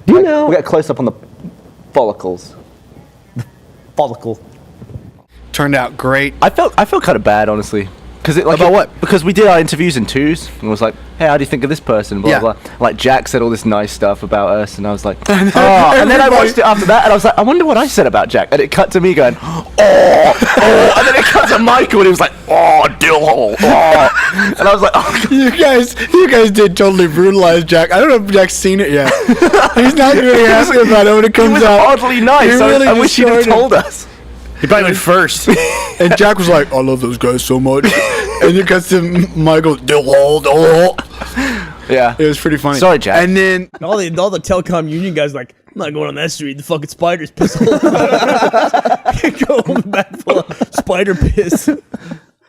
Do you know? We get close up on the follicles. Follicle. Turned out great. I felt kind of bad, honestly. About what? Because we did our interviews in twos, and it was like, hey, how do you think of this person? Blah, Yeah. blah. Like, Jack said all this nice stuff about us, and I was like, oh. And then I watched it after that, and I was like, I wonder what I said about Jack. And it cut to me going, oh. And then it cut to Michael, and he was like, oh, dillhole, oh. And I was like, oh. You guys did totally brutalize Jack. I don't know if Jack's seen it yet. He's not really asking about it when it comes He was out. oddly nice. Really I wish he'd have told us. He probably went first. And Jack was like, I love those guys so much. And it cuts to Michael, dillhole. Yeah. It was pretty funny. Sorry, Jack. And then All the telecom union guys like, I'm not going on that street. The fucking spiders piss all over. Go home back full of spider piss. I'm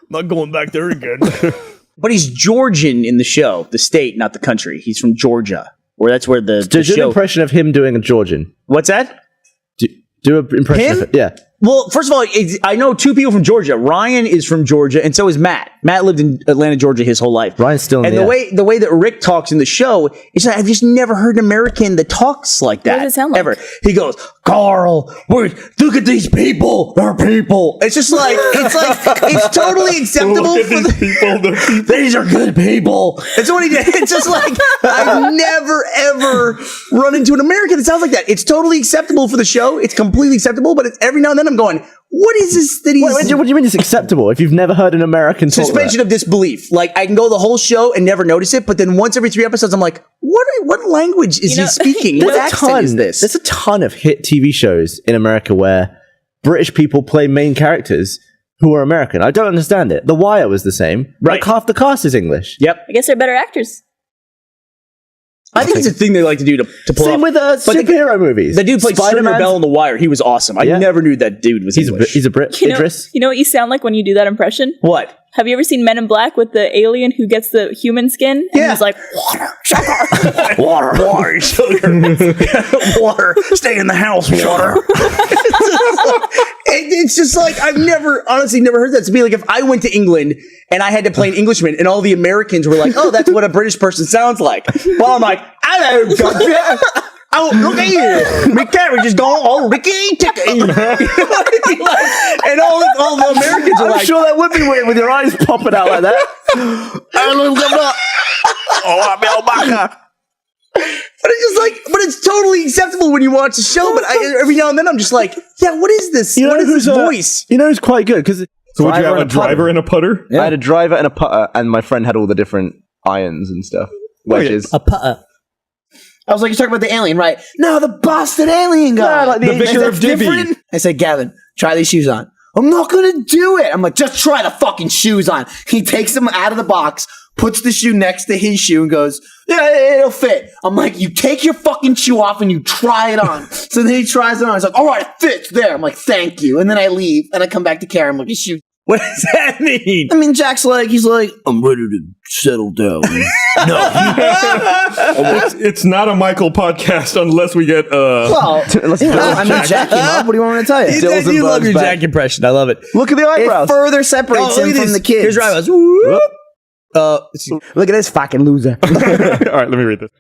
not going back there again. But he's Georgian in the show, the state, not the country. He's from Georgia, where that's where the Do an show. impression of him doing a Georgian. What's that? Do an impression Him? of it. Yeah. Well, first of all, I know two people from Georgia. Ryan is from Georgia, and so is Matt. Matt lived in Atlanta, Georgia, his whole life. Ryan's still in and the the way that Rick talks in the show is that I've just never heard an American that talks like that. What does it sound like? Ever. He goes, Carl, look at these people. They're people. It's just like it's totally acceptable for the people. These are good people. It's what he did. It's just like I've never ever run into an American that sounds like that. It's totally acceptable for the show. It's completely acceptable, but it's every now and then I'm going, what is this that he's... What do you mean it's acceptable if you've never heard an American talk Suspension of disbelief. Like, I can go the whole show and never notice it, but then once every 3 episodes, I'm like, what language is he speaking? What accent is this? There's a ton of hit TV shows in America where British people play main characters who are American. I don't understand it. The Wire was the same. Right. Like half the cast is English. Yep. I guess they're better actors. I think it's a thing they like to do to pull Same off. with But superhero movies. The dude played Stringer Bell on The Wire. He was awesome. I Yeah. never knew that dude was English. He's a Brit. You know, Idris. you know what you sound like when you do that impression? What? Have you ever seen Men in Black with the alien who gets the human skin? And Yeah. he's like, Water, sugar, water, stay in the house, water. It's just like, I've honestly never heard that. To be like, if I went to England and I had to play an Englishman and all the Americans were like, oh, that's what a British person sounds like. Well, I'm like, hello, gotcha. Oh, look at you. My carriage is gone. Oh, Ricky, ticky. And all the Americans are I'm like, sure that would be weird with your eyes popping out like that. But it's just like, but it's totally acceptable when you watch the show. But every now and then I'm just like, yeah, what is this? What is this voice? You know who's quite good because. So would you have a driver and a putter? I had a driver and a putter, and my friend had all the different irons and stuff. Wedges. A putter. I was like, you're talking about the alien, right? No, the bastard alien guy. Yeah, like the vicar of Dibby. Different? I said, Gavin, try these shoes on. I'm not going to do it. I'm like, just try the fucking shoes on. He takes them out of the box, puts the shoe next to his shoe and goes, yeah, it'll fit. I'm like, you take your fucking shoe off and you try it on. So then he tries it on. He's like, all right, it fits there. I'm like, thank you. And then I leave and I come back to Karen. I'm like, your shoe. What does that mean? I mean, Jack's like, he's like, I'm ready to settle down. It's not a Michael podcast unless we get Well, I mean, Jack came up. What do you want me to tell you? Dills and You love bugs your back. Jack impression. I love it. Look at the eyebrows. It further separates him from the kids. Here's your eyebrows. Whoop. Look at this fucking loser. all right, let me read this.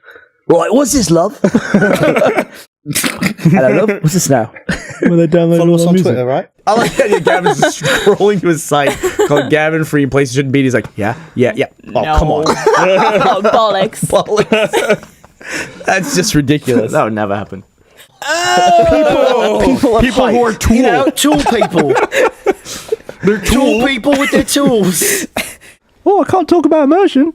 Right, what's this, love? Hello, love. What's this now? Follow us on Twitter, right? I like that Gavin's scrolling to his site called Gavin Free Places Shouldn't Be. He's like, yeah. Oh, come on. oh, bollocks. That's just ridiculous. That would never happen. People who are tool. You know, tool people. They're Tool people with their tools. Oh, I can't talk about immersion.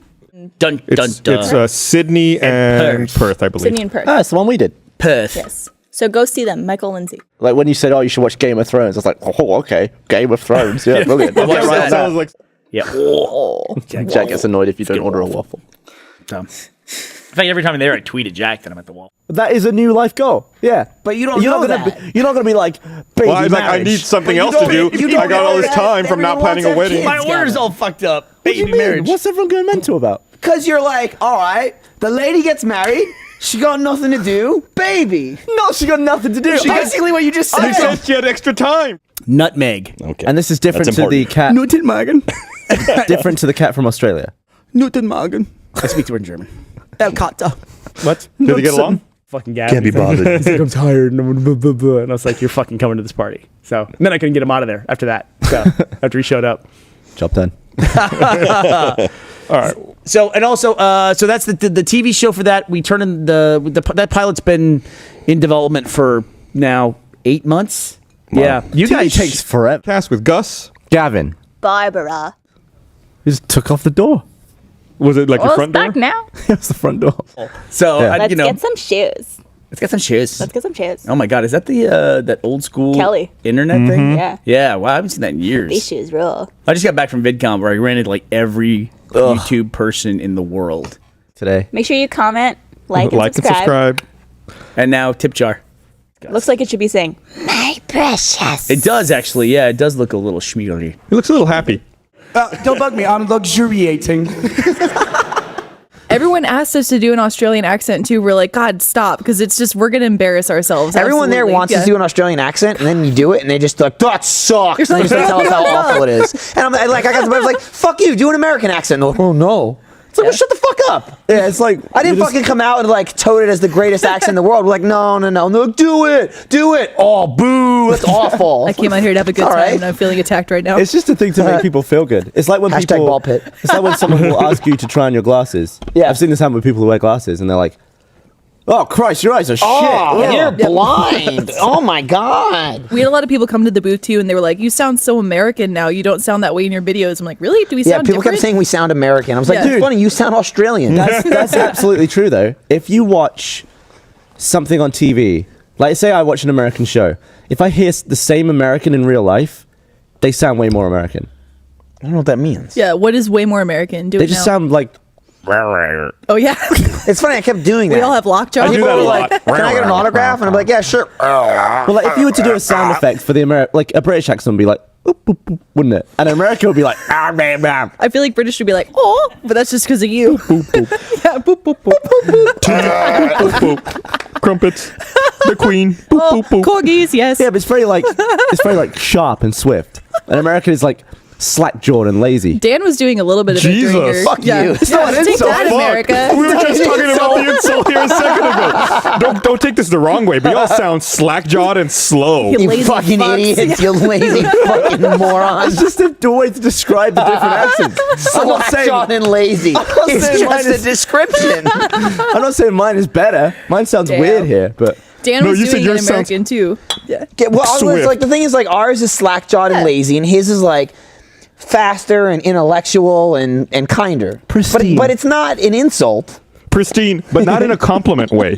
Dun, It's Sydney and Perth, I believe. Sydney and Perth. Ah, it's the one we did. Perth. Yes. So go see them, Michael Lindsay. Like when you said, "Oh, you should watch Game of Thrones," I was like, "Oh, okay, Game of Thrones, yeah, brilliant." Watch Okay, right, that. Sounds like Yeah. Jack gets annoyed if you don't order a waffle. In fact, every time I'm there, I tweet at Jack that I'm at the wall. That is a new life goal. Yeah, But you don't you're know not gonna that. you're not gonna be like, baby well, I was like, I marriage. need something But you else to don't- do. you don't I got know all this that time from not everyone planning wants a wedding. to My have order's all fucked up. What do Baby you mean? marriage. What's everyone going mental about? Because you're like, all right, the lady gets married. She got nothing to do. Baby. No, she got nothing to do. Basically what you just He said. said she had extra time. Nutmeg. Okay. And this is different That's to the cat. Nuttenmagen. Different to the cat from Australia. Nuttenmagen. I speak to her in German. El Kater. What? Did they get along? fucking Gavin. Can't be bothered. He's like, I'm tired. And I was like, you're fucking coming to this party. So and then I couldn't get him out of there after that. So after he showed up. Job done. All right. So and also, so that's the TV show for that. We turn in that pilot's been in development for now 8 months. Yeah, you guys takes forever. Cast with Gus. Gavin, Barbara. he just took off the door. Was it like Well, your it's front door? back now. That's the front door. So Yeah. Let's you know, get some shoes. let's get some shoes. Let's get some shoes. Oh my God, is that the that old school Kelly. internet thing? Yeah. Yeah, wow, I haven't seen that in years. These shoes rule. I just got back from VidCon where I ran into like every YouTube person in the world. Today. Make sure you comment, like, and subscribe. And now tip jar. Looks like it should be saying, "My precious." It does actually, yeah, it does look a little schmeary. He looks a little happy. Don't bug me, I'm luxuriating. Everyone asked us to do an Australian accent too. We're like, God, stop, because it's just we're gonna embarrass ourselves. Everyone there Absolutely. wants us to do an Australian accent, and then you do it, and they just like, that sucks. And they just like, tell us how awful it is. And I'm like, I got somebody like, fuck you, do an American accent. And they're like, oh no. It's like, well, shut the fuck up. Yeah, it's like I didn't fucking come out and like tote it as the greatest accent in the world. We're like, no. And they're like, do it. Oh, boo, that's awful. I came out here to have a good All time, right. and I'm feeling attacked right now. It's just a thing to make people feel good. It's like when Hashtag people. ball pit. It's like when someone will ask you to try on your glasses. Yeah. I've seen this happen with people who wear glasses, and they're like, "Oh Christ, your eyes are Oh, shit." you're blind. Oh my God. We had a lot of people come to the booth too, and they were like, "You sound so American now. You don't sound that way in your videos." I'm like, "Really? Do we Yeah, sound people different?" kept saying we sound American. I was like, Yeah. dude, Dude. funny, you sound Australian. That's absolutely true, though. If you watch something on TV, like say I watch an American show, if I hear the same American in real life, they sound way more American. I don't know what that means. Yeah, what is way more American? Do They it just now. sound like. Oh yeah, It's funny, I kept doing that. we all have lockjaw. I do People that were a like, lot. can I get an autograph? And I'm like, yeah, sure. Well, like if you were to do a sound effect for the like a British accent would be like, boop, boop, boop, wouldn't it? And America would be like, ah, bam, bam. I feel like British would be like, "Oh," but that's just because of you. Yeah, boop boop boop. Boop, boop. Crumpets. The queen. Boop, Oh, boop, boop. corgis, yes. Yeah, but it's very like sharp and swift. And American is like slack jawed and lazy. Dan was doing a little bit of it during Jesus. your. Fuck yeah. you. It's not an Take insult, America. We were just talking about the insult here a second ago. Don't take this the wrong way, but y'all sound slack-jawed and slow. You You lazy fucking fucks. idiots, you lazy fucking morons. It's just a way to describe the different accents. I'm not saying Slack-jawed and lazy. It's saying mine just a is- description. I'm not saying mine is better. Mine sounds Damn. weird here, but Dan No, was you said doing an yours sounds- American too. Yeah. Well, I was Swift. like, the thing is, like, ours is slack-jawed and lazy, and his is like faster and intellectual and kinder. Pristine. But it's not an insult. Pristine, but not in a compliment way.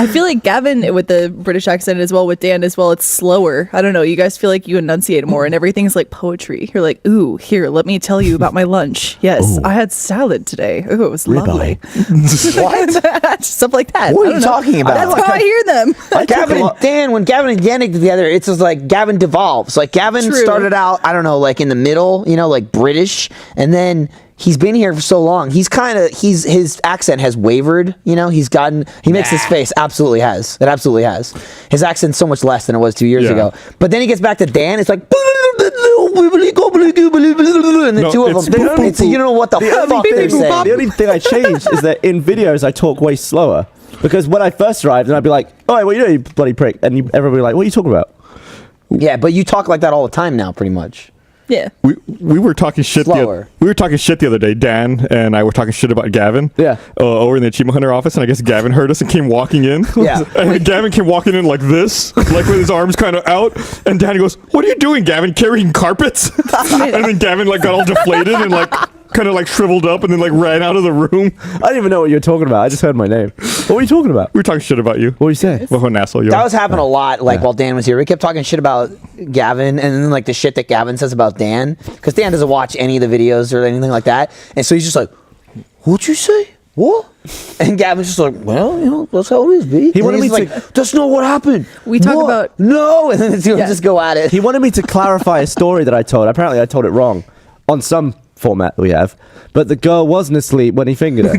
I feel like Gavin with the British accent as well, with Dan as well, it's slower. I don't know. You guys feel like you enunciate more and everything's like poetry. You're like, ooh, here, let me tell you about my lunch. Yes, I had salad today. Ooh, it was lovely. What? Stuff like that. What I are don't you know. talking about? That's how I hear them. Gavin and Dan, when Gavin and Dan get together, it's just like Gavin devolves. Like Gavin True. started out, I don't know, like in the middle, you know, like British, and then he's been here for so long. His accent has wavered, you know. He makes this face. Absolutely has. It absolutely has. His accent's so much less than it was 2 years Yeah. ago. But then he gets back to Dan. It's like, and the No, two of it's them, boop, boop, it's, you don't know what the fuck they're saying. the only thing I changed is that in videos I talk way slower. Because when I first arrived, and I'd be like, "Oh, what are you doing, you bloody prick?" And everybody would be like, "What are you talking about?" Yeah, but you talk like that all the time now, pretty much. Yeah. We were talking shit. Slower. We were talking shit the other day. Dan and I were talking shit about Gavin. Yeah. Over in the Achievement Hunter office, and I guess Gavin heard us and came walking in. Yeah. And Gavin came walking in like this, like with his arms kind of out. And Dan goes, "What are you doing, Gavin? Carrying carpets?" And then Gavin like got all deflated and like kind of like shriveled up and then like ran out of the room. I didn't even know what you were talking about. I just heard my name. What were you talking about? We were talking shit about you. What were you saying? What an asshole you That are. was happening a lot, like while Dan was here. We kept talking shit about Gavin, and then like the shit that Gavin says about Dan, because Dan doesn't watch any of the videos or anything like that, and so he's just like, "What'd you say? What?" And Gavin's just like, "Well, you know, that's how it is, B." He wanted he's me like, to- "That's not what happened." We talk What? about- no, and then the two of them Yeah. just go at it. He wanted me to clarify a story that I told. Apparently, I told it wrong on some format that we have. But the girl wasn't asleep when he fingered her.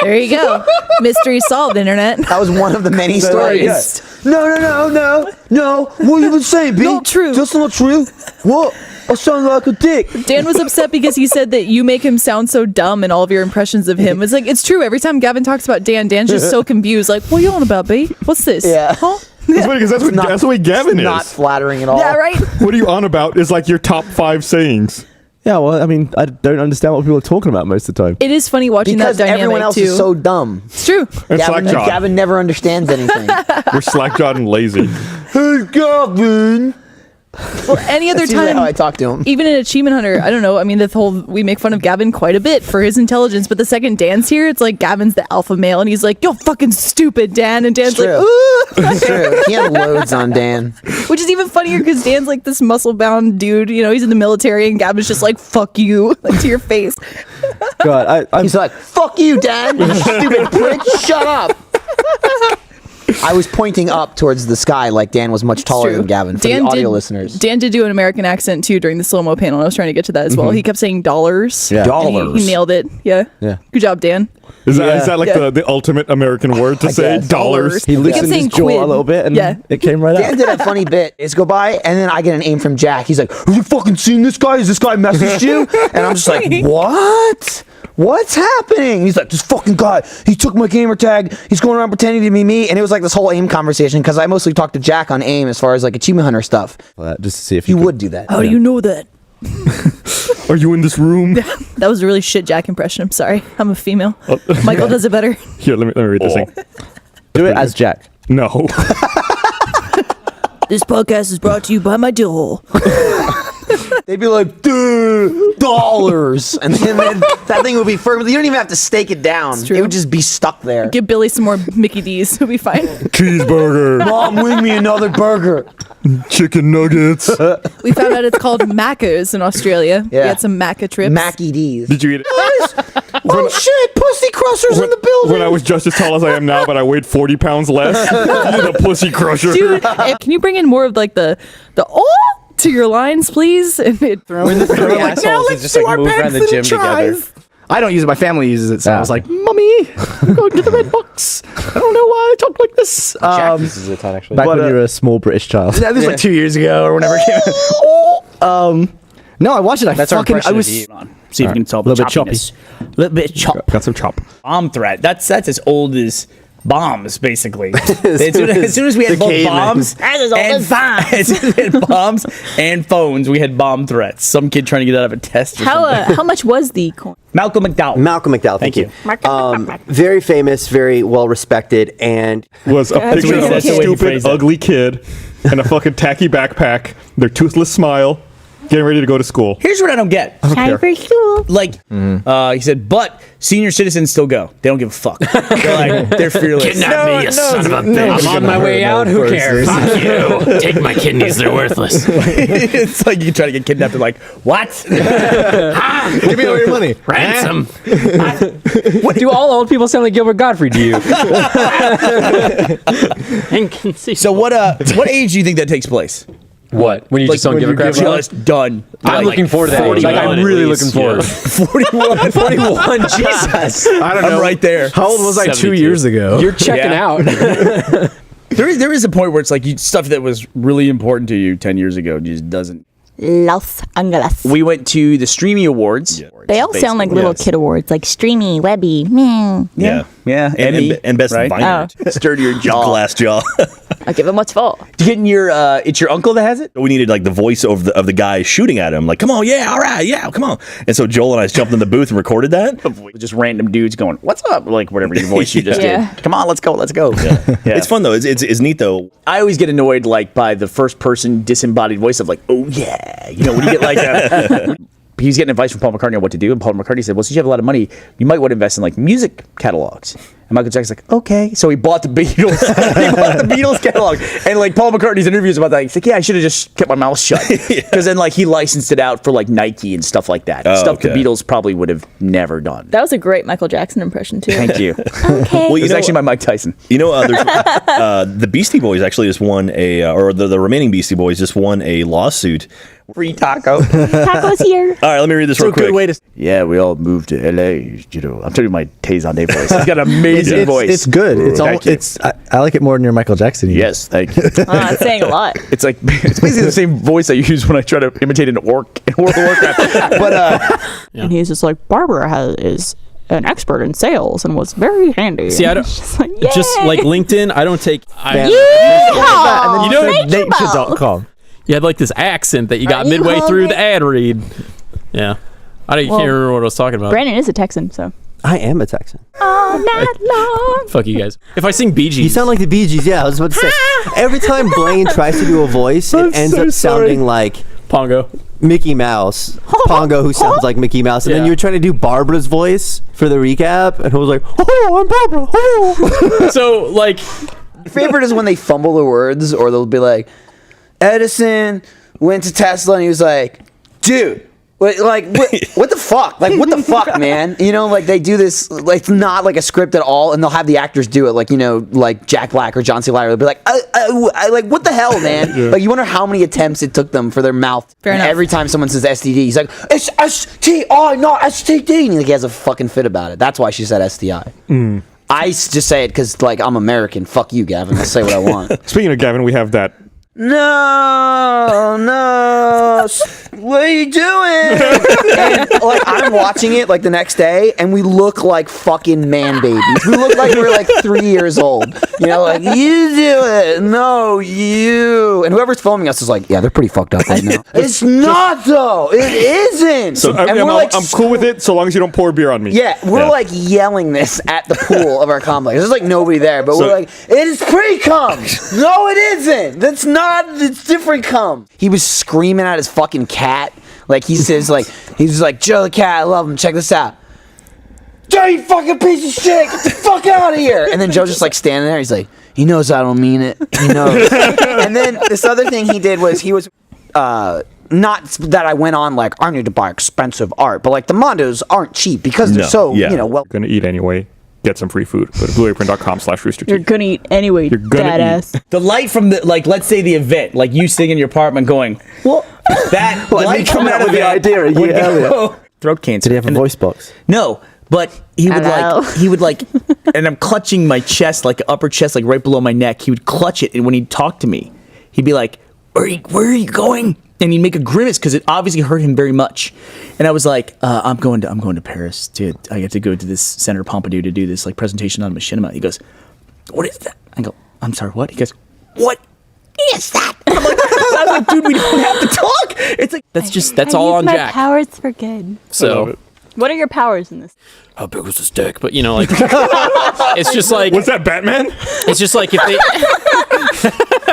There you go. Mystery solved, internet. That was one of the many stories. No. What you been saying, B? Not true. That's not true. What? I sound like a dick. Dan was upset because he said that you make him sound so dumb in all of your impressions of him. It's like, it's true. Every time Gavin talks about Dan, Dan's just so confused. Like, what are you on about, B? What's this? Yeah. Huh? That's funny because that's the way Gavin is. Not flattering at all. Yeah, right? What are you on about is like your top 5 sayings. Yeah, well, I mean, I don't understand what people are talking about most of the time. It is funny watching Because that dynamic, everyone else too. is so dumb. It's true. And slack-jawed. Gavin never understands anything. We're slack-jawed and lazy. Hey, Gavin. Well, any other That's usually time, how I talk to him. even in Achievement Hunter, I don't know. I mean, we make fun of Gavin quite a bit for his intelligence, but the second Dan's here, it's like Gavin's the alpha male, and he's like, "You're fucking stupid, Dan," and Dan's like, True. "Ooh," It's true. He had loads on Dan. which is even funnier because Dan's like this muscle-bound dude. You know, he's in the military, and Gavin's just like, "Fuck you," like to your face. God, I'm He's like, "Fuck you, Dan. You stupid prick. Shut up." I was pointing up towards the sky like Dan was much taller True. than Gavin for Dan the audio did- listeners. Dan did do an American accent too during the slow-mo panel. I was trying to get to that as well. He kept saying dollars. Yeah. And he nailed it. Yeah. Yeah. Good job, Dan. Is that like the ultimate American word to say? guess. Dollars. He kept loosened his saying jaw quid. a little bit, and Yeah. it came right Dan out. did a funny bit. Is go by, and then I get an aim from Jack. He's like, "Have you fucking seen this guy? Has this guy messaged you?" And I'm just like, "What? What's happening?" He's like, "This fucking guy. He took my gamer tag. He's going around pretending to be me." And it was like this whole AIM conversation because I mostly talked to Jack on AIM as far as like Achievement Hunter stuff. Just to see if You could- would do that. How do you know that? Are you in this room? That was a really shit Jack impression. I'm sorry. I'm a female. Michael does it better. Here, let me read this thing. do it as Jack. No. This podcast is brought to you by my dill hole. They'd be like, "Dude, dollars," and then that thing would be firm. You don't even have to stake it down. true. It would just be stuck there. Give Billy some more Mickey D's. He'll be fine. Cheeseburger. Mom, wing me another burger. Chicken nuggets. We found out it's called Macca's in Australia. We Yeah. had some Macca trips. Mackie D's. Did you eat it? Oh shit, pussy crushers in the building. When I was just as tall as I am now, but I weighed 40 pounds less. You're the pussy crusher. Dude, can you bring in more of like the oh to your lines, please? And it We're the three assholes that just like move around the gym together. I don't use it. My family uses it, so I Yeah. was like, "Mommy, I'm going to the red box. I don't know why I talk like this." Jack uses it a ton, actually. Back when you were a small British child. That was like 2 years ago or whenever it came out. No, I watched it. That's our I impression was. of you. See if you can solve Little bit choppiness. Little bit chop. Got some chop. Bomb threat. That's as old as bombs, basically. as soon as we had both bombs and as soon as we had bombs and phones, we had bomb threats. Some kid trying to get out of a test. Or something. How much was the coin? Malcolm McDowell. Malcolm McDowell, thank you. Very famous, very well respected, and Was a That's picture the of way a he stupid, phrased it. ugly kid and a fucking tacky backpack, their toothless smile, getting ready to go to school. Here's what I don't get. Time for school. Like, he said, but senior citizens still go. They don't give a fuck. They're fearless. I'm on my way out. Who cares? you take my kidneys; they're worthless. It's like you try to get kidnapped. They're like, what? Give me all your money. Ransom. What do all old people sound like Gilbert Gottfried to you? So what age do you think that takes place? What? When you just don't give a crap? Just done. I'm looking forward to that. 41 Like, I'm at really least. looking forward. 41. 41. Jesus. I don't know. I'm right there. How old was I 2 72. years ago? You're checking Yeah. out. There is a point where it's like stuff that was really important to you 10 years ago just doesn't. Los Angeles. We went to the Streamy Awards. They all sound like little kid awards, like Streamy, Webby, meh. Yeah. Emmy, And best right? vineyard. Sturdier jaw. Glass jaw. I'll give him what's full. Getting your, it's your uncle that has it? We needed like the voice of the guy shooting at him. Like, come on, yeah, all right, yeah, come on. And so Joel and I jumped in the booth and recorded that. Just random dudes going, what's up? Like whatever your voice you just Yeah. did. Come on, let's go. Yeah. It's fun though. It's neat though. I always get annoyed like by the first person disembodied voice of like, oh yeah. You know, when you get like he's getting advice from Paul McCartney on what to do, and Paul McCartney said, well, since you have a lot of money, you might want to invest in like music catalogs. And Michael Jackson's like, okay. So he bought the Beatles. He bought the Beatles catalog. And like Paul McCartney's interviews about that, he's like, yeah, I should have just kept my mouth shut. Because then like he licensed it out for like Nike and stuff like that. Stuff the Beatles probably would have never done. That was a great Michael Jackson impression, too. Thank you. Okay. Well, It was actually my Mike Tyson. You know, the Beastie Boys actually just won the remaining Beastie Boys just won a lawsuit Free taco. Tacos here. All right, let me read this real quick. Good way to. Yeah, we all moved to LA. You know, I'm telling you, my Tayzonde voice. He's got an amazing voice. It's good. It's all. Thank you. It's. I like it more than your Michael Jackson. Yes, thank you. It's saying a lot. It's like it's basically the same voice I use when I try to imitate an orc in World of Warcraft. But And he's just like, Barbara is an expert in sales and was very handy. See, I And don't it's just like, just yay! like LinkedIn. I don't take. And Yeehaw! then You know- nature.com. You had like this accent that you got Are you midway through hungry? the ad read. Yeah, I can't remember what I was talking about. Brandon is a Texan, so. I am a Texan. All night long. Fuck you guys. If I sing Bee Gees, You sound like the Bee Gees. Yeah, I was about to say. Every time Blaine tries to do a voice, it ends up sounding like Pongo. Mickey Mouse. Pongo, who sounds like Mickey Mouse. And then Yeah. you were trying to do Barbara's voice for the recap, and I was like, oh, I'm Barbara. Oh. So like, favorite is when they fumble the words, or they'll be like, Edison went to Tesla and he was like, dude, what the fuck? Like, what the fuck, man? You know, like they do this, like it's not like a script at all, and they'll have the actors do it, like, you know, like Jack Black or John C. Reilly. They'll be like, I like, what the hell, man? Like, you wonder how many attempts it took them for their mouth. Fair And enough. every time someone says STD, he's like, it's STI, not STD. And he has a fucking fit about it. That's why she said STI. I just say it because, like, I'm American. Fuck you, Gavin. I'll say what I want. Speaking of Gavin, we have that. No, what are you doing? And like I'm watching it like the next day, and we look like fucking man babies. We look like we're like 3 years old. You know, like you do it, no, you. And whoever's filming us is like, yeah, they're pretty fucked up right now. It's not though. It isn't. So and I'm cool with it so long as you don't pour beer on me. Yeah, we're like yelling this at the pool of our complex. There's like nobody there, but we're like, it is pre-cum. No, it isn't. That's not. It's different cum. He was screaming at his fucking cat. Like he says, like he's like, Joe the cat, I love him. Check this out. Joe, you fucking piece of shit. Get the fuck out of here. And then Joe's just like standing there. He's like, he knows I don't mean it. He knows. And then this other thing he did was he was not that I went on like I need to buy expensive art, but like the Mondos aren't cheap because they're you know, well. Gonna eat anyway. Get some free food. Go to blueapron.com/roosterteeth. You're gonna eat anyway, You're gonna badass. the light from the like, let's say the event, like you sitting in your apartment going, well, that light coming out of the idea a year earlier. Throat cancer. Did he have a voice box? No, but he would Hello. like, and I'm clutching my chest, like upper chest, like right below my neck. He would clutch it, and when he'd talk to me, he'd be like, where are you going? And he'd make a grimace because it obviously hurt him very much. And I was like, I'm going to Paris, dude. I have to go to this Center Pompidou to do this like presentation on machinima. He goes, what is that? I go, I'm sorry, what? He goes, what is that? I'm like, dude, we don't have to talk. It's like that's all on Jack. Powers for good. So What are your powers in this? how big was his dick? But you know, like it's just like What's that, Batman? it's just like if they.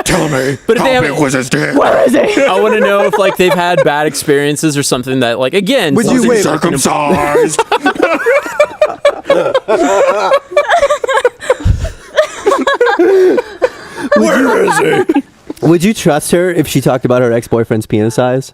Tell me. But if they have, was his dick? Where is it? I want to know if like they've had bad experiences or something that like again. Would you something wait? Circumcised. Would you trust her if she talked about her ex-boyfriend's penis size?